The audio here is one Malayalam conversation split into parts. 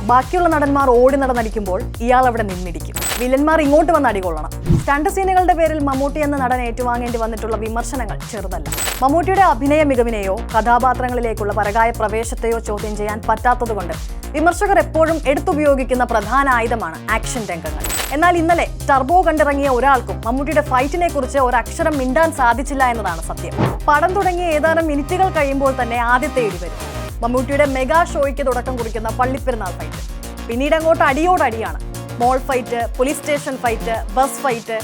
ബാക്കിയുള്ള നടന്മാർ ഓടി നടന്നടിക്കുമ്പോൾ ഇയാൾ അവിടെ നിന്നിടിക്കും. വില്ലന്മാർ ഇങ്ങോട്ട് വന്ന് അടികൊള്ളണം. സ്റ്റണ്ട് സീനുകളുടെ പേരിൽ മമ്മൂട്ടി എന്ന നടൻ ഏറ്റുവാങ്ങേണ്ടി വന്നിട്ടുള്ള വിമർശനങ്ങൾ ചെറുതല്ല. മമ്മൂട്ടിയുടെ അഭിനയ മികവിനെയോ കഥാപാത്രങ്ങളിലേക്കുള്ള പരകായ പ്രവേശത്തെയോ ചോദ്യം ചെയ്യാൻ പറ്റാത്തതുകൊണ്ട് വിമർശകർ എപ്പോഴും എടുത്തുപയോഗിക്കുന്ന പ്രധാന ആയുധമാണ് ആക്ഷൻ രംഗങ്ങൾ. എന്നാൽ ഇന്നലെ ടർബോ കണ്ടിറങ്ങിയ ഒരാൾക്കും മമ്മൂട്ടിയുടെ ഫൈറ്റിനെ കുറിച്ച് ഒരക്ഷരം മിണ്ടാൻ സാധിച്ചില്ല എന്നതാണ് സത്യം. പടം തുടങ്ങിയ ഏതാനും മിനിറ്റുകൾ കഴിയുമ്പോൾ തന്നെ ആദ്യത്തെ ഇടി വരും. മമ്മൂട്ടിയുടെ മെഗാ ഷോയ്ക്ക് തുടക്കം കുറിക്കുന്ന പള്ളിപ്പെരുന്നാൾ ഫൈറ്റ്. പിന്നീട് അങ്ങോട്ട് അടിയോടടിയാണ്. Mall fight, police station fight, bus fight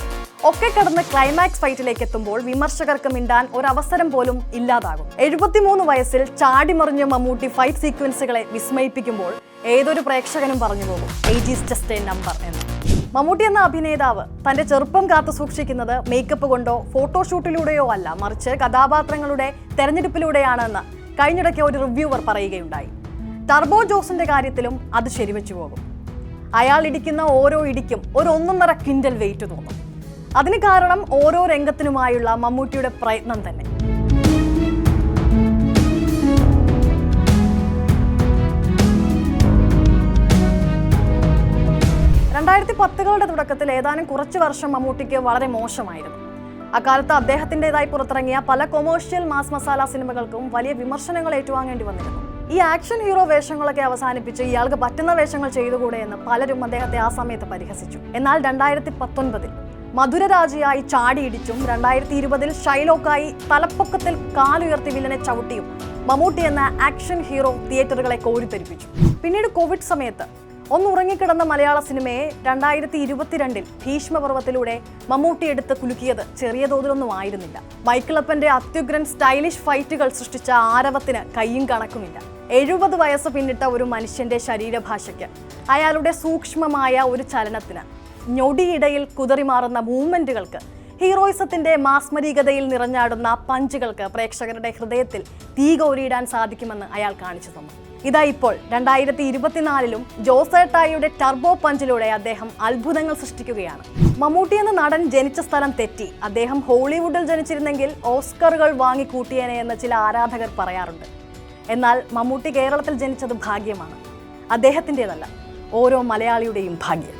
ഒക്കെ കടന്ന് ക്ലൈമാക്സ് ഫൈറ്റിലേക്ക് എത്തുമ്പോൾ വിമർശകർക്ക് മിണ്ടാൻ ഒരവസരം പോലും ഇല്ലാതാകും. 73 വയസ്സിൽ ചാടിമറിഞ്ഞ മമ്മൂട്ടി ഫൈറ്റ് സീക്വൻസുകളെ വിസ്മയിപ്പിക്കുമ്പോൾ ഏതൊരു പ്രേക്ഷകനും പറഞ്ഞു പോകും age is just A number എന്ന്. മമ്മൂട്ടി എന്ന അഭിനേതാവ് തന്റെ ചെറുപ്പം കാത്തു സൂക്ഷിക്കുന്നത് മേക്കപ്പ് കൊണ്ടോ ഫോട്ടോഷൂട്ടിലൂടെയോ അല്ല, മറിച്ച് കഥാപാത്രങ്ങളുടെ തെരഞ്ഞെടുപ്പിലൂടെയാണെന്ന് കഴിഞ്ഞിടയ്ക്ക് ഒരു റിവ്യൂവർ പറയുകയുണ്ടായി. ടർബോ ജോസിന്റെ കാര്യത്തിലും അത് ശരിവെച്ചു പോകും. അയാൾ ഇടിക്കുന്ന ഓരോ ഇടിക്കും ഒരു 1.5 ക്വിന്റൽ വെയിറ്റ് തോന്നും. അതിന് കാരണം ഓരോ രംഗത്തിനുമായുള്ള മമ്മൂട്ടിയുടെ പ്രയത്നം തന്നെ. കളുടെ തുടക്കത്തിൽ ഏതാനും കുറച്ച് വർഷം മമ്മൂട്ടിക്ക് വളരെ മോശമായിരുന്നു. അക്കാലത്ത് അദ്ദേഹത്തിൻ്റെതായി പുറത്തിറങ്ങിയ പല കൊമേഴ്ഷ്യൽ മാസ് മസാല സിനിമകൾക്കും വലിയ വിമർശനങ്ങൾ ഏറ്റുവാങ്ങേണ്ടി വന്നിരുന്നു. ഈ ആക്ഷൻ ഹീറോ വേഷങ്ങളൊക്കെ അവസാനിപ്പിച്ച് ഇയാൾക്ക് പറ്റുന്ന വേഷങ്ങൾ ചെയ്തുകൂടെ എന്ന് പലരും അദ്ദേഹത്തെ ആ സമയത്ത് പരിഹസിച്ചു. എന്നാൽ 2019 മധുരരാജയായി ചാടിയിടിച്ചും 2020 ഷൈലോക്കായി തലപ്പൊക്കത്തിൽ കാലുയർത്തി വില്ലനെ ചവിട്ടിയും മമ്മൂട്ടി എന്ന ആക്ഷൻ ഹീറോ തിയേറ്ററുകളെ കോരിത്തെരിപ്പിച്ചു. പിന്നീട് കോവിഡ് സമയത്ത് ഒന്നുറങ്ങിക്കിടന്ന മലയാള സിനിമയെ 2022 ഭീഷ്മപർവത്തിലൂടെ മമ്മൂട്ടി എടുത്ത് കുലുക്കിയത് ചെറിയ തോതിലൊന്നും ആയിരുന്നില്ല. മൈക്കിളപ്പന്റെ അത്യുഗ്രൻ സ്റ്റൈലിഷ് ഫൈറ്റുകൾ സൃഷ്ടിച്ച ആരവത്തിന് കയ്യും കണക്കുമില്ല. 70 വയസ്സ് പിന്നിട്ട ഒരു മനുഷ്യന്റെ ശരീരഭാഷയ്ക്ക്, അയാളുടെ സൂക്ഷ്മമായ ഒരു ചലനത്തിന്, ഞൊടിയിടയിൽ കുതറിമാറുന്ന മൂവ്മെന്റുകൾക്ക്, ഹീറോയിസത്തിന്റെ മാസ്മരികതയിൽ നിറഞ്ഞാടുന്ന പഞ്ചുകൾക്ക് പ്രേക്ഷകരുടെ ഹൃദയത്തിൽ തീ കോരിയിടാൻ സാധിക്കുമെന്ന് അയാൾ കാണിച്ചു തന്നു. ഇതാ ഇപ്പോൾ 2024 ജോസേട്ടായിയുടെ ടർബോ പഞ്ചിലൂടെ അദ്ദേഹം അത്ഭുതങ്ങൾ സൃഷ്ടിക്കുകയാണ്. മമ്മൂട്ടി എന്ന നടൻ ജനിച്ച സ്ഥലം തെറ്റി. അദ്ദേഹം ഹോളിവുഡിൽ ജനിച്ചിരുന്നെങ്കിൽ ഓസ്കറുകൾ വാങ്ങിക്കൂട്ടിയേനെ എന്ന് ചില ആരാധകർ പറയാറുണ്ട്. എന്നാൽ മമ്മൂട്ടി കേരളത്തിൽ ജനിച്ചത് ഭാഗ്യമാണ്. അദ്ദേഹത്തിൻ്റെതല്ല, ഓരോ മലയാളിയുടെയും ഭാഗ്യം.